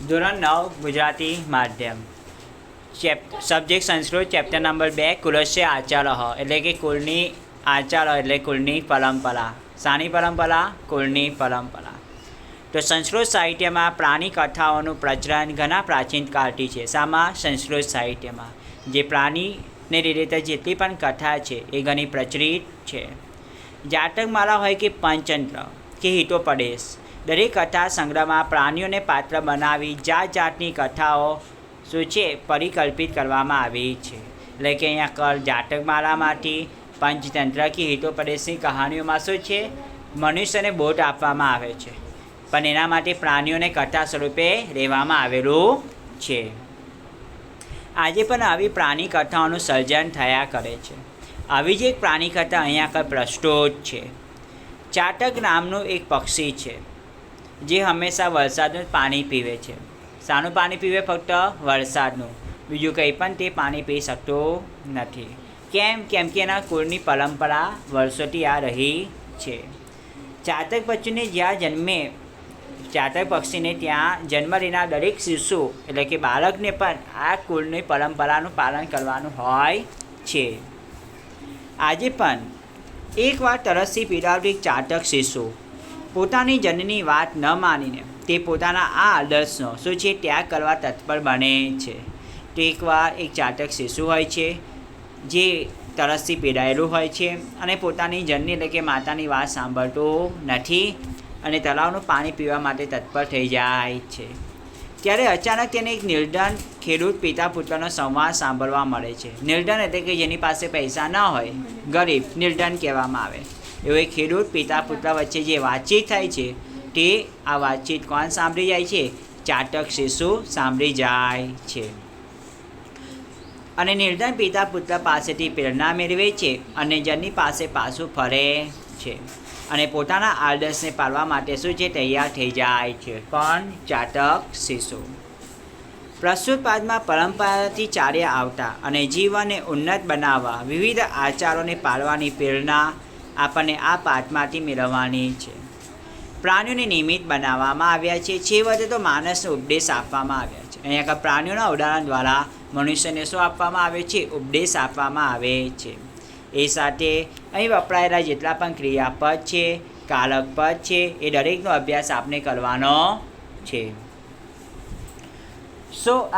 ધોરણ 9 ગુજરાતી માધ્યમ subject Sanskrit chapter number 2 કુલસ્ય આચાર એટલે કે કુળની આચાર એટલે કુળની પરંપરા. શાની પરંપરા? કુળની પરંપરા. તો સંસ્કૃત સાહિત્યમાં પ્રાણી કથાઓનું પ્રચલન ઘણા પ્રાચીન કાળથી છે. શામાં? સંસ્કૃત સાહિત્યમાં જે પ્રાણીને રિલેટેડ જેટલી પણ કથા છે એ ઘણી પ્રચલિત છે. જાતકમાલા હોય કે પંચતંત્ર કે હિતોપદેશ, દરેક કથા સંગ્રહમાં પ્રાણીઓને પાત્ર બનાવી જાત જાતની કથાઓ શું છે પરિકલ્પિત કરવામાં આવી છે. એટલે કે અહીંયા જાતકમાલામાંથી પંચતંત્ર કે હિતોપદેશની કહાનીઓમાં શું છે મનુષ્યને બોધ આપવામાં આવે છે, પણ એના માટે પ્રાણીઓને કથા સ્વરૂપે લેવામાં આવેલું છે. આજે પણ આવી પ્રાણી કથાઓનું સર્જન થયા કરે છે. આવી જ એક પ્રાણી કથા અહીંયા આગળ પ્રસ્તુત છે. ચાતક નામનું એક પક્ષી છે જે હંમેશા વરસાદનું પાણી પીવે છે. શાનું પાણી પીવે? ફક્ત વરસાદનું, બીજું કંઈ પણ તે પાણી પી શકતો નથી. કેમ કે એના કુળની પરંપરા વર્ષોથી આ રહી છે. ચાતક પક્ષીને જ્યાં જન્મે ચાતક પક્ષીને ત્યાં જન્મ લેનાર દરેક શિશુ એટલે કે બાળકને પણ આ કુળની પરંપરાનું પાલન કરવાનું હોય છે. આજે પણ એકવાર તરસથી પીડાવતી ચાતક શિશુ પોતાની જનની વાત ન માનીને તે પોતાના આ આદર્શનો શું છે ત્યાગ કરવા તત્પર બને છે. તો એકવાર એક ચાતક શિશુ હોય છે જે તરસથી પીડાયેલું હોય છે અને પોતાની જનની એટલે કે માતાની વાત સાંભળતું નથી અને તળાવનું પાણી પીવા માટે તત્પર થઈ જાય છે. ત્યારે અચાનક તેને એક નિર્ધન ખેડૂત પિતા પુત્રનો સંવાદ સાંભળવા મળે છે. નિર્ધન એટલે કે જેની પાસે પૈસા ન હોય, ગરીબ, નિર્ધન કહેવામાં આવે. એવો એક ખેડૂત પિતા પુત્ર વચ્ચે જે વાતચીત થાય છે તે આ વાતચીત કોણ સાંભળી જાય છે? ચાતક શિશુ સાંભળી જાય છે. અને નિર્ધન પિતા પુત્ર પાસેથી પ્રેરણા મેળવે છે અને જનની પાસે પાછું ફરે છે અને પોતાના આદર્શને પાળવા માટે શું છે તૈયાર થઈ જાય છે. પણ ચાતક શિશુ પ્રસ્તુત પાઠમાં પરંપરાથી ચાલ્યા આવતા અને જીવનને ઉન્નત બનાવવા વિવિધ આચારોને પાળવાની પ્રેરણા આપણને આ પાઠમાંથી મેળવવાની છે. પ્રાણીઓને નિમિત્ત બનાવવામાં આવ્યા છે. છેવટે તો માણસને ઉપદેશ આપવામાં આવ્યા છે. અહીંયા આગળ પ્રાણીઓના ઉદાહરણ દ્વારા મનુષ્યને શું આપવામાં આવે છે? ઉપદેશ આપવામાં આવે છે. એ સાથે અહીં વપરાયેલા જેટલા પણ ક્રિયાપદ છે, કારક પદ છે, એ દરેકનો અભ્યાસ આપણે કરવાનો છે.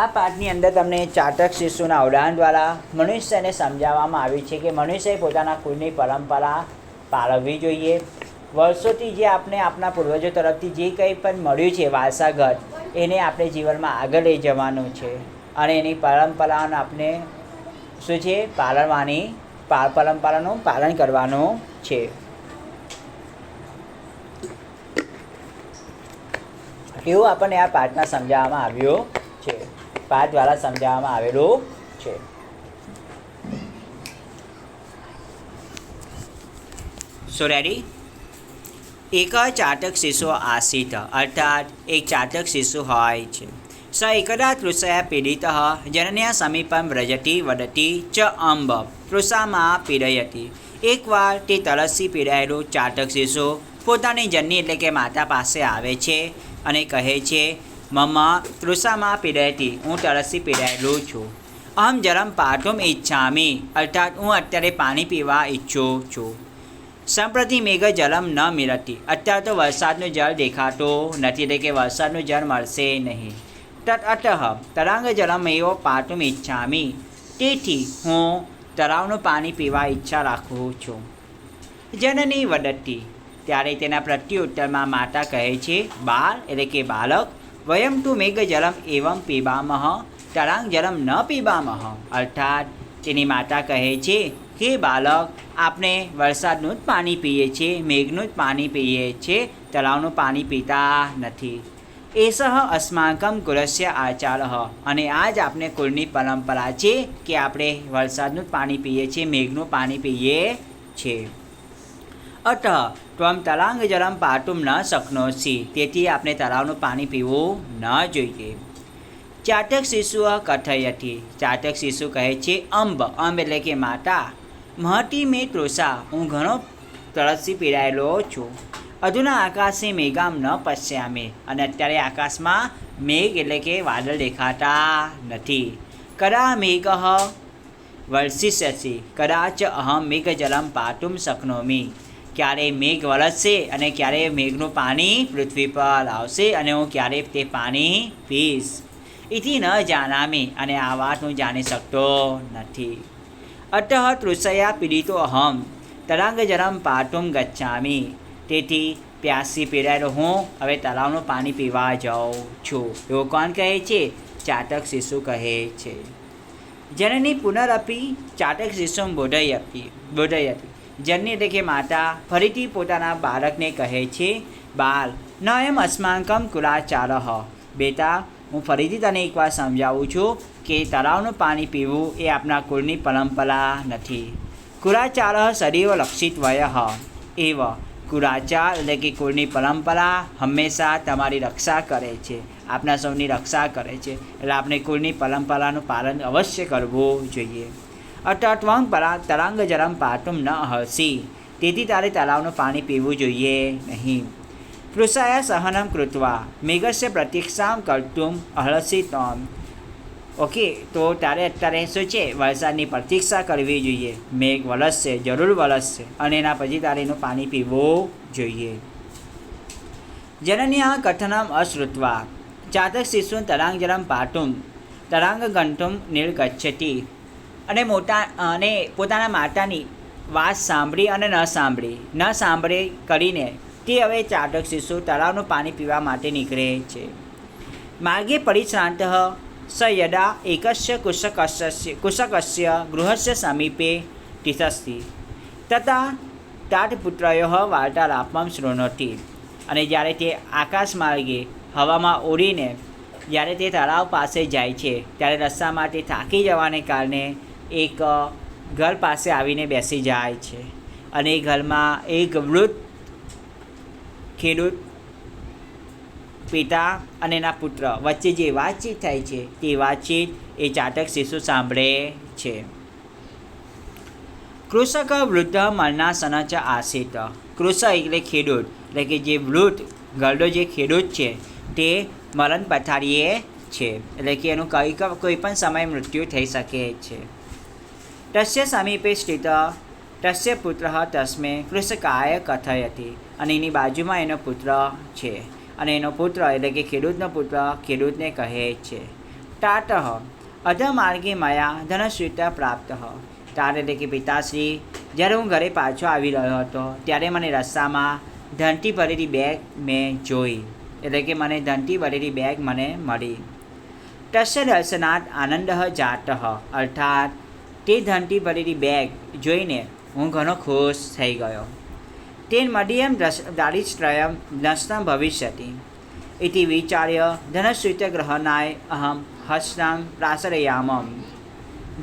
આ પાઠની અંદર તમને ચાતક શિશુના ઉદાહરણ દ્વારા મનુષ્યને સમજાવવામાં આવ્યું છે કે મનુષ્યએ પોતાના કુળની પરંપરા પાળવવી જોઈએ. વર્ષોથી જે આપણે આપણા પૂર્વજો તરફથી જે કંઈ પણ મળ્યું છે વારસાગત, એને આપણે જીવનમાં આગળ લઈ જવાનું છે અને એની પરંપરાને આપણે શું છે પરંપરાનું પાલન કરવાનું છે. એવું આપણને આ પાઠમાં સમજાવવામાં આવ્યું છે. પાઠ દ્વારા સમજાવવામાં આવેલું છે. રેડી? એક ચાતક શિશુ આસિત અર્થાત એક ચાતક શિશુ હોય છે. સ એકદા તૃષયા પીડિત જનન્યા સમીપમ વ્રજતી વદતી ચ અંબ તૃષામાં પીડયતી. એકવાર તે તરસથી પીડાયેલું ચાતક શિશુ પોતાની જનની એટલે કે માતા પાસે આવે છે અને કહે છે, મમ્મા તૃષામાં પીડયતી, હું તરસથી પીડાયેલું છું. અહમ જલમ પાતુમ ઈચ્છામિ અર્થાત હું અત્યારે પાણી પીવા ઈચ્છું છું. સંપ્રતિ મેઘ જલમ ન મિલતી, અત્યારે તો વરસાદનું જળ દેખાતું નથી એટલે કે વરસાદનું જળ મળશે નહીં. તત અતઃ તરાંગ જલમ એવો પાતુમ ઈચ્છામિ, તેથી હું તળાવનું પાણી પીવા ઈચ્છા રાખું છું. જનની વદતી, ત્યારે તેના પ્રત્યુત્તરમાં માતા કહે છે, બાળ એટલે કે બાળક, વયમ તું મેઘ જલમ એવમ પીબામહ તરાંગ જલમ ન પીબામહ. અર્થાત તેની માતા કહે છે કે બાળક, આપણે વરસાદનું જ પાણી પીએ છીએ, મેઘનું જ પાણી પીએ છીએ, તળાવનું પાણી પીતા નથી. એસહ અસ્માકમ કુલસ્ય આચાર, અને આ જ આપણે કુળની પરંપરા છે કે આપણે વરસાદનું જ પાણી પીએ છીએ, મેઘનું પાણી પીએ છીએ. અતઃ ત્વમ તળાંગ જલમ પાતુમ ન શક્નોસી, તેથી આપણે તળાવનું પાણી પીવું ન જોઈએ. ચાતક શિશુ કથયતી, ચાતક શિશુ કહે છે, અંબ એટલે કે માતા, મહતી મેં તૃષા, હું ઘણો તરસથી પીડાયેલો છું. અધુના આકાશે મેઘામ ન પશ્યામે, અને અત્યારે આકાશમાં મેઘ એટલે કે વાદળ દેખાતા નથી. કદા મેઘ વર્ષિષ્યસી કદાચ અહમ મેઘજલમ પાતુમ શક્નોમી, ક્યારે મેઘ વરસશે અને ક્યારે મેઘનું પાણી પૃથ્વી પર આવશે અને હું ક્યારે તે પાણી પીશ. એથી ન જાનામી, અને આ વાત હું જાણી શકતો નથી. અતઃ તૃષયા પીડિતો અહમ તરંગજલમ પાતુમ ગચ્છામી, તેથી પ્યાસી પીડાયેલો હું હવે તળાવનું પાણી પીવા જાઉં છું. એવું કોણ કહે છે? ચાતક શિશુ કહે છે. જનની પુનરપી ચાતક શિશુ બોધયતી. જનની એટલે કે માતા ફરીથી પોતાના બાળકને કહે છે, બાળ ન એમ અસ્માકમ કુલાચાર, બેટા હું ફરીથી તને એકવાર સમજાવું છું કે તળાવનું પાણી પીવું એ આપણા કુળની પરંપરા નથી. કુલાચાર સદૈવ લક્ષિત વય એવ, કુળાચાર એટલે કે કુળની પરંપરા હંમેશા તમારી રક્ષા કરે છે, આપણા સૌની રક્ષા કરે છે. એટલે આપણે કુળની પરંપરાનું પાલન અવશ્ય કરવું જોઈએ. અટત્વં તરંગજલમ પાતુમ ન અહર્ષિ, તેથી તારે તળાવનું પાણી પીવું જોઈએ નહીં. તૃષાયા સહનમ કૃત્વા મેઘસ્ય પ્રતીક્ષામ કર્તુમ અહર્ષિ તમ. ઓકે, તો તારે અત્યારે શું છે? વરસાદની પ્રતીક્ષા કરવી જોઈએ. મેઘ વરસશે, જરૂર વરસશે, અને એના પછી તારે એનું પાણી પીવું જોઈએ. જનની આ કથનમ અશ્રુત્વા ચાતક શિશુન તરાંગજલમ પાતુમ તરાંગ ગંતુમ નિર્ગચ્છતિ, અને પોતાના માતાની વાત સાંભળી અને ન સાંભળી કરીને તે હવે ચાતક શિશુ તળાવનું પાણી પીવા માટે નીકળે છે. માર્ગે પરિશ્રાંત સ યદા એકસ્ય કુશકસ્ય ગૃહસ્ય સમીપે તિષ્ઠતિ તથા તાતપુત્રયો વાર્તાલાપમ શૃણોતિ, અને જ્યારે તે આકાશ માર્ગે હવામાં ઉડીને જ્યારે તે તળાવ પાસે જાય છે ત્યારે રસ્તામાં તે થાકી જવાને કારણે એક ઘર પાસે આવીને બેસી જાય છે. અને એ ઘરમાં એક વૃદ્ધ ખેડૂત પિતા અને એના પુત્ર વચ્ચે જે વાતચીત થાય છે તે વાતચીત એ ચાતક શિશુ સાંભળે છે. કૃષક વૃદ્ધ મરણાસન ચ આસિત, કૃષક એટલે ખેડૂત, એટલે કે જે વૃદ્ધ ઘરડો જે ખેડૂત છે તે મરણ પથારીએ છે, એટલે કે એનું કોઈ પણ સમયે મૃત્યુ થઈ શકે છે. તસ્ય સમીપે સ્થિત તસ્ય પુત્ર તસ્મે કૃષકાય કથયતિ, અને એની બાજુમાં એનો પુત્ર છે, અને એનો પુત્ર એટલે કે ખેડૂતનો પુત્ર ખેડૂતને કહે છે, તાતઃ અધમાર્ગે મયા ધનસ્વીત પ્રાપ્ત. તાર એટલે કે પિતાશ્રી, જ્યારે હું ઘરે પાછો આવી રહ્યો હતો ત્યારે મને રસ્તામાં ધનથી ભરેલી બેગ મેં જોઈ, એટલે કે મને ધનથી ભરેલી બેગ મને મળી. તસ્ય દર્શનાત આનંદ જાત, અર્થાત તે ધનથી ભરેલી બેગ જોઈને હું ઘણો ખુશ થઈ ગયો. તે મદીયમ દારિદ્ર્યમ નષ્ટમ ભવિષ્યતિ ઇતિ વિચાર્ય ધનસ્વીતગ્રહણાય અહમ હસ્તમ પ્રાસરયામમ.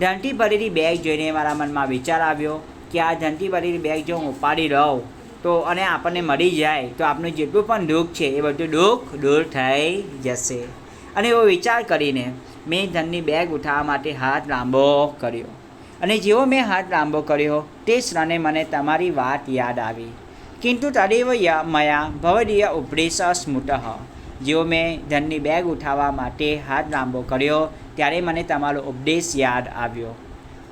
ધનથી ભરેલી બેગ જોઈને મારા મનમાં વિચાર આવ્યો કે આ ધનથી ભરેલી બેગ જો હું ઉપાડી લઉં તો અને આપણને મળી જાય તો આપણું જેટલું પણ દુઃખ છે એ બધું દુઃખ દૂર થઈ જશે. અને એવો વિચાર કરીને મેં ધનની બેગ ઉઠાવવા માટે હાથ લાંબો કર્યો, અને જેવો મેં હાથ લાંબો કર્યો તે ક્ષણે મને તમારી વાત યાદ આવી. કિંતુ તદેવ મયા ભવદીય ઉપદેશ સ્મૃત. જેવો મેં ધનની બેગ ઉઠાવવા માટે હાથ લાંબો કર્યો ત્યારે મને તમારો ઉપદેશ યાદ આવ્યો.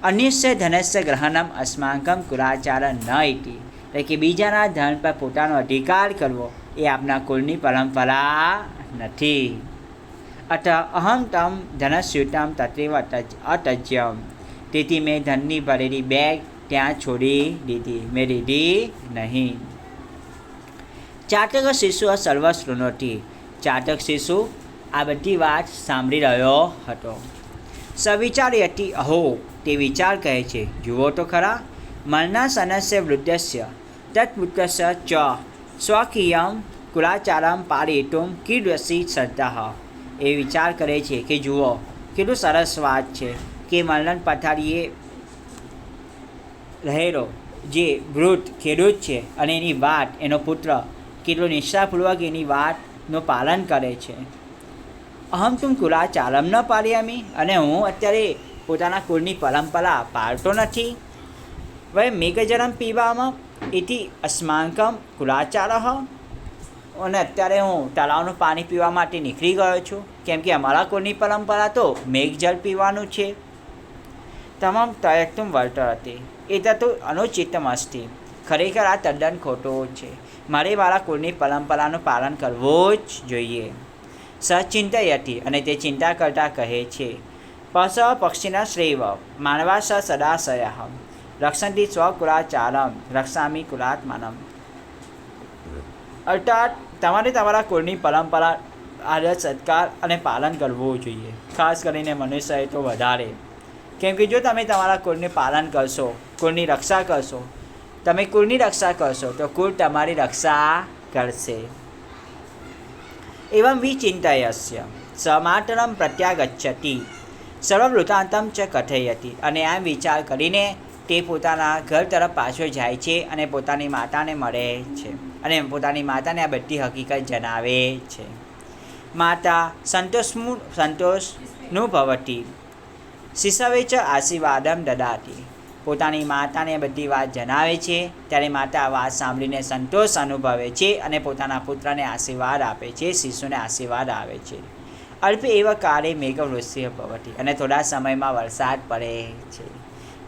અન્યસ્ય ધનસ્ય ગ્રહણમ અસ્માકમ કુલાચાર ન ઇતિ, એટલે કે બીજાના ધન પર પોતાનો અધિકાર કરવો એ આપણા કુળની પરંપરા નથી. અથ અહમ તમ ધનસ્યુતમ તત્રેવ અતજ્યમ, તેથી મેં ધનની ભરેલી બેગ ત્યાં છોડી દીધી, મેં લીધી નહીં. ચાતક શિશુ સર્વશૃણોતિ, ચાતક શિશુ આ બધી વાત સાંભળી રહ્યો હતો. સવિચાર્યતિ અહો, તે વિચાર કહે છે, જુઓ તો ખરા, મરણાસનસ્ય વૃદ્ધસ્ય તત્પુત્રસ્ય ચ સ્વકીયમ કુલાચારમ પાલયિતુમ કીદૃશી શ્રદ્ધા. એ વિચાર કરે છે કે જુઓ કેટલું સરસ વાત છે કે મરણ પથારીએ રહેલો જે વૃદ્ધ ખેડૂત છે અને એની વાત એનો પુત્ર કેટલો નિષ્ઠાપૂર્વક એની વાતનું પાલન કરે છે. અહમ તુમ કુલાચારમ ન પાલયામી, અને હું અત્યારે પોતાના કુળની પરંપરા પાળતો નથી. હવે મેઘજલમ પીવામાં ઇતિ અસ્માકમ કુલાચારઃ, અને અત્યારે હું તળાવનું પાણી પીવા માટે નીકળી ગયો છું, કેમ કે અમારા કુળની પરંપરા તો મેઘજળ પીવાનું છે. તમામ તયક્તુમ વર્તતે એતત્તુ અનુચિતમ અસ્તિ, ખરેખર આ તદ્દન ખોટું છે. મારે મારા કુળની પરંપરાનું પાલન કરવું જ જોઈએ. સચિંતયતિ, અને તે ચિંતા કરતાં કહે છે. પશ પક્ષિના શ્રેવ માનવા સ સદાશય રક્ષંતિ સ્વકુલાચારમ રક્ષામી કુલાત્માનમ. અર્થાત તમારે તમારા કુળની પરંપરા આદર સત્કાર અને પાલન કરવું જોઈએ, ખાસ કરીને મનુષ્ય તો વધારે. કેમ કે જો તમે તમારા કુળનું પાલન કરશો, કુળની રક્ષા કરશો, તમે કુળની રક્ષા કરશો તો કુળ તમારી રક્ષા કરશે. એવં વિચિંતયસ્ય સમાતરમ પ્રત્યાગચ્છતિ સર્વવૃત્તાંતમ ચ કથયતિ, અને આમ વિચાર કરીને તે પોતાના ઘર તરફ પાછો જાય છે અને પોતાની માતાને મળે છે અને પોતાની માતાને આ બધી હકીકત જણાવે છે. માતા સંતોષનું ભવતી શિશવે ચ આશીર્વાદમ દદાતિ, પોતાની માતાને બધી વાત જણાવે છે ત્યારે માતા વાત સાંભળીને સંતોષ અનુભવે છે અને પોતાના પુત્રને આશીર્વાદ આપે છે, શિશુને આશીર્વાદ આપે છે. અલ્પે એવા કાળે મેઘવૃષ્ટિ ભવતી, અને થોડા સમયમાં વરસાદ પડે છે.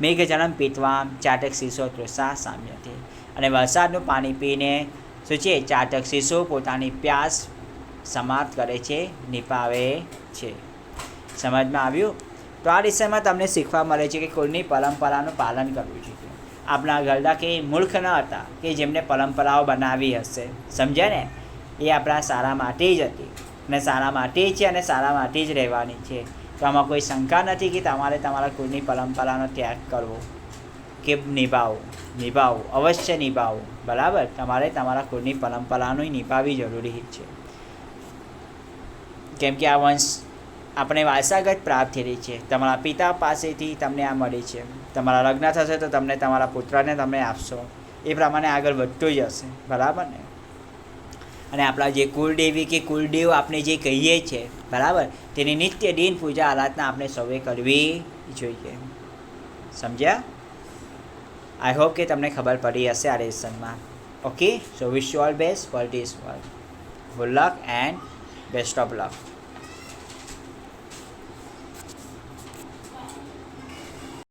મેઘજળમ પીત્વા ચાટક શિશો તૃષા સામ્યતે, અને વરસાદનું પાણી પીને શું છે ચાટક શિશુ પોતાની પ્યાસ સમાપ્ત કરે છે, નિપાવે છે. સમજમાં આવ્યું? તો આ વિષયમાં તમને શીખવા મળે છે કે કુળની પરંપરાનું પાલન કરવું જોઈએ. આપણા ઘરડા કે મૂર્ખ ન હતા કે જેમને પરંપરાઓ બનાવી હશે, સમજ્યા ને? એ આપણા સારા માટે જ હતી અને સારા માટે જ છે અને સારા માટે જ રહેવાની છે. તો આમાં કોઈ શંકા નથી કે તમારે તમારા કુળની પરંપરાનો ત્યાગ કરવો કે નિભાવવું અવશ્ય નિભાવવું. બરાબર, તમારે તમારા કુળની પરંપરાનું નિભાવવી જરૂરી છે, કેમ કે આ વંશ આપણે વારસાગત પ્રાપ્ત થયેલી છે. તમારા પિતા પાસેથી તમને આ મળી છે. તમારા લગ્ન થશે તો તમને તમારા પુત્રને તમે આપશો, એ પ્રમાણે આગળ વધતું જ હશે. બરાબર ને? અને આપણા જે કુળદેવી કે કુળદેવ આપણે જે કહીએ છીએ, બરાબર, તેની નિત્ય દિન પૂજા આરાધના આપણે સૌએ કરવી જોઈએ. સમજ્યા? આઈ હોપ કે તમને ખબર પડી હશે આ લેસનમાં. Okay, so wish you all best for this work. Good luck and best of luck.